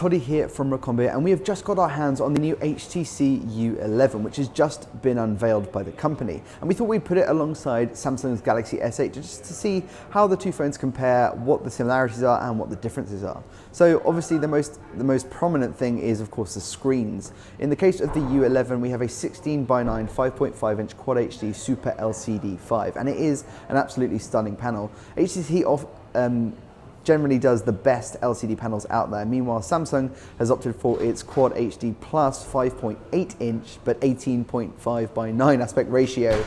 Toddy here from Recombia, and we have just got our hands on the new HTC U11, which has just been unveiled by the company. And we thought we'd put it alongside Samsung's Galaxy S8 just to see how the two phones compare, what the similarities are and what the differences are. So obviously the most prominent thing is of course the screens. In the case of the U11, we have a 16:9 5.5 inch Quad HD Super LCD 5, and it is an absolutely stunning panel. HTC generally does the best LCD panels out there. Meanwhile, Samsung has opted for its Quad HD Plus 5.8 inch but 18.5:9 aspect ratio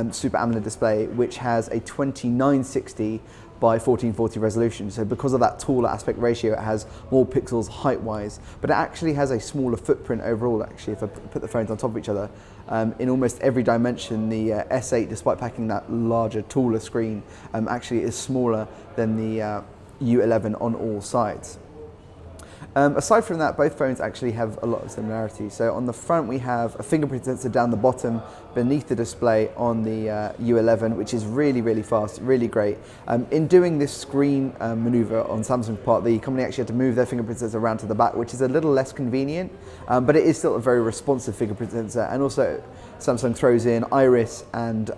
Super AMOLED display, which has a 2960 by 1440 resolution. So because of that taller aspect ratio, it has more pixels height-wise, but it actually has a smaller footprint overall. Actually, if I put the phones on top of each other, in almost every dimension, the S8, despite packing that larger, taller screen, actually is smaller than the U11 on all sides. Aside from that, both phones actually have a lot of similarities. So on the front, we have a fingerprint sensor down the bottom beneath the display on the U11, which is really fast, really great. In doing this screen maneuver on Samsung's part, the company actually had to move their fingerprint sensor around to the back, which is a little less convenient, but it is still a very responsive fingerprint sensor. And also Samsung throws in iris and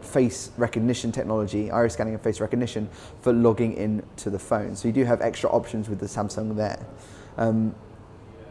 face recognition technology, iris scanning and face recognition for logging in to the phone. So you do have extra options with the Samsung there.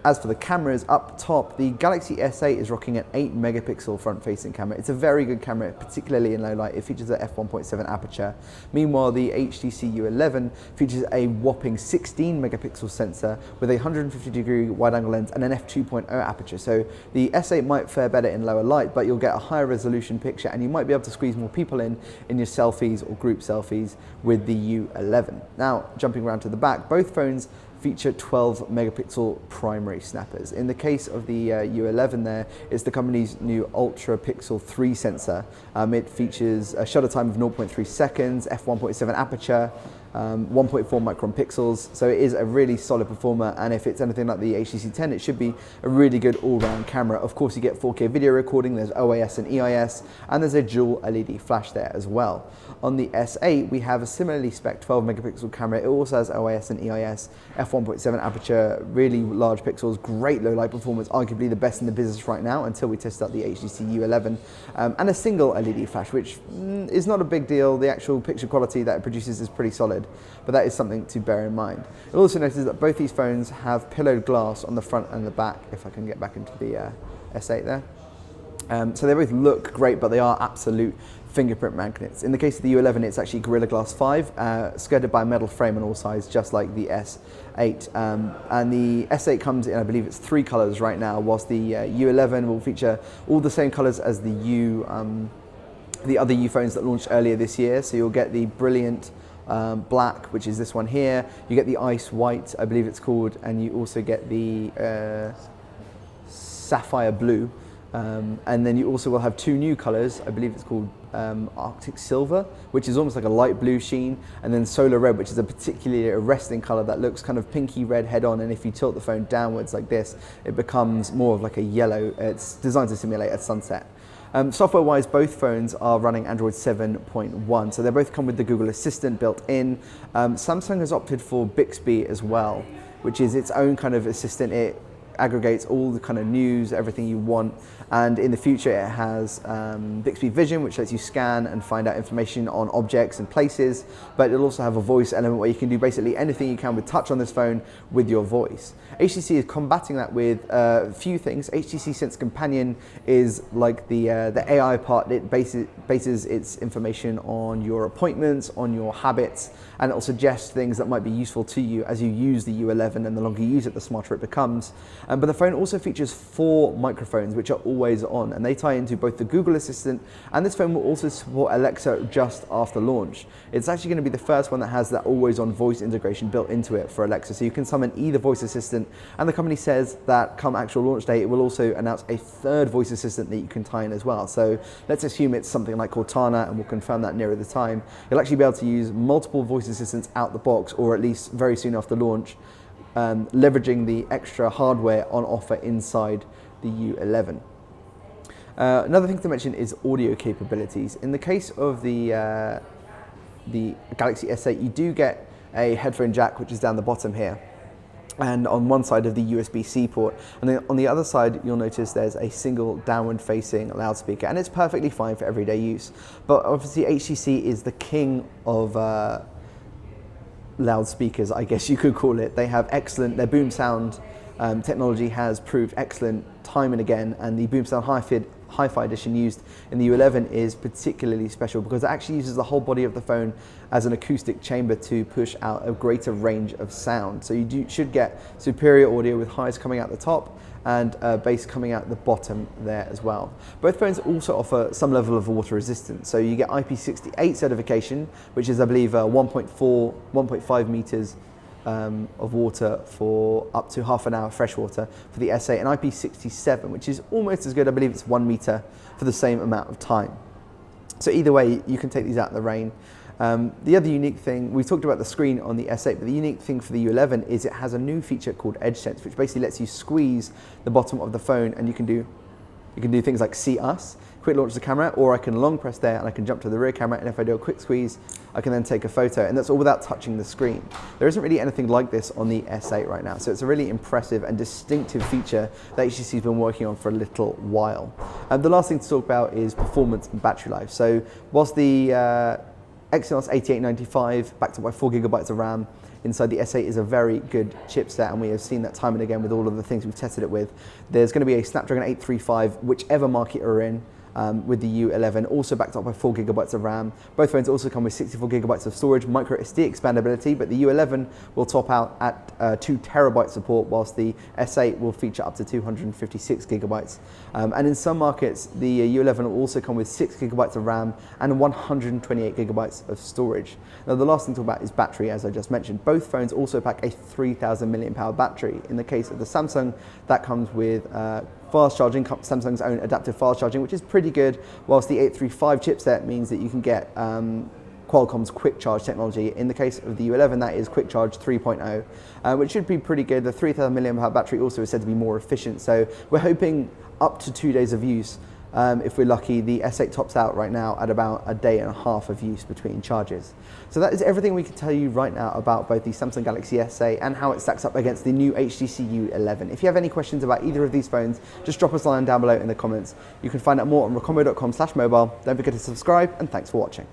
As for the cameras, up top, the Galaxy S8 is rocking an 8 megapixel front-facing camera. It's a very good camera, particularly in low light. It features a f1.7 aperture. Meanwhile, the HTC U11 features a whopping 16 megapixel sensor with a 150-degree wide-angle lens and an f2.0 aperture. So the S8 might fare better in lower light, but you'll get a higher resolution picture, and you might be able to squeeze more people in your selfies or group selfies with the U11. Now, jumping around to the back, both phones feature 12 megapixel primary snappers. In the case of the U11 there, it's the company's new Ultra Pixel 3 sensor. It features a shutter time of 0.3 seconds, f1.7 aperture, 1.4 micron pixels, so it is a really solid performer, and if it's anything like the HTC 10, it should be a really good all-round camera. Of course, you get 4K video recording, there's OIS and EIS, and there's a dual LED flash there as well. On the S8, we have a similarly spec 12 megapixel camera. It also has OIS and EIS, f1.7 aperture, really large pixels, great low light performance, arguably the best in the business right now until we test out the HTC U11, and a single LED flash, which is not a big deal. The actual picture quality that it produces is pretty solid, but that is something to bear in mind. You'll also notice that both these phones have pillowed glass on the front and the back, if I can get back into the S8 there. So they both look great, but they are absolute fingerprint magnets. In the case of the U11, it's actually Gorilla Glass 5, skirted by a metal frame on all sides, just like the S8. And the S8 comes in, I believe it's 3 colors right now, whilst the U11 will feature all the same colors as the other U phones that launched earlier this year. So you'll get the brilliant black, which is this one here. You get the ice white, I believe it's called, and you also get the sapphire blue. And then you also will have 2 new colors. I believe it's called Arctic Silver, which is almost like a light blue sheen, and then Solar Red, which is a particularly arresting color that looks kind of pinky red head on, and if you tilt the phone downwards like this, it becomes more of like a yellow. It's designed to simulate a sunset. Software-wise, both phones are running Android 7.1, so they both come with the Google Assistant built in. Samsung has opted for Bixby as well, which is its own kind of assistant. It aggregates all the kind of news, everything you want, and in the future it has Bixby Vision, which lets you scan and find out information on objects and places, but it'll also have a voice element where you can do basically anything you can with touch on this phone with your voice. HTC is combating that with a few things. HTC Sense Companion is like the AI part. It bases its information on your appointments, on your habits, and it'll suggest things that might be useful to you as you use the U11, and the longer you use it, the smarter it becomes. But the phone also features 4 microphones, which are always on, and they tie into both the Google Assistant, and this phone will also support Alexa just after launch. It's actually going to be the first one that has that always on voice integration built into it for Alexa, so you can summon either voice assistant, and the company says that come actual launch day, it will also announce a 3rd voice assistant that you can tie in as well. So let's assume it's something like Cortana, and we'll confirm that nearer the time. You'll actually be able to use multiple voice assistants out the box, or at least very soon after launch, leveraging the extra hardware on offer inside the U11. Another thing to mention is audio capabilities. In the case of the Galaxy S8, you do get a headphone jack, which is down the bottom here. and on one side of the USB-C port, and then on the other side you'll notice there's a single downward facing loudspeaker, and it's perfectly fine for everyday use. But obviously HTC is the king of loudspeakers, I guess you could call it. They have excellent, their boom sound technology has proved excellent time and again, and the boom sound Hi-Fi edition used in the U11 is particularly special because it actually uses the whole body of the phone as an acoustic chamber to push out a greater range of sound. So you should get superior audio with highs coming out the top and bass coming out the bottom there as well. Both phones also offer some level of water resistance. So you get IP68 certification, which is I believe 1.5 meters of water for up to half an hour fresh water for the S8, and IP67, which is almost as good. I believe it's 1 meter for the same amount of time. So either way, you can take these out in the rain. The other unique thing, we talked about the screen on the S8, but the unique thing for the U11 is it has a new feature called Edge Sense, which basically lets you squeeze the bottom of the phone, and you can do things like see us, quick launch the camera, or I can long press there and I can jump to the rear camera, and if I do a quick squeeze, I can then take a photo, and that's all without touching the screen. There isn't really anything like this on the S8 right now, so it's a really impressive and distinctive feature that HTC's been working on for a little while. The last thing to talk about is performance and battery life. So whilst the Exynos 8895 backed up by 4 gigabytes of RAM inside the S8 is a very good chipset, and we have seen that time and again with all of the things we've tested it with. There's going to be a Snapdragon 835, whichever market you're in, with the U11, also backed up by 4 gigabytes of RAM. Both phones also come with 64 gigabytes of storage, micro SD expandability, but the U11 will top out at 2 terabyte support, whilst the S8 will feature up to 256 gigabytes. And in some markets, the U11 will also come with 6 gigabytes of RAM and 128 gigabytes of storage. Now, the last thing to talk about is battery, as I just mentioned. Both phones also pack a 3,000 milliamp hour battery. In the case of the Samsung, that comes with fast charging, Samsung's own adaptive fast charging, which is pretty good, whilst the 835 chipset means that you can get Qualcomm's quick charge technology. In the case of the U11, that is quick charge 3.0, which should be pretty good. The 3,000 milliamp hour battery also is said to be more efficient, so we're hoping up to 2 days of use. If we're lucky, the S8 tops out right now at about a day and a half of use between charges. So that is everything we can tell you right now about both the Samsung Galaxy S8 and how it stacks up against the new HTC U11. If you have any questions about either of these phones, just drop us a line down below in the comments. You can find out more on rocombo.com/mobile. Don't forget to subscribe, and thanks for watching.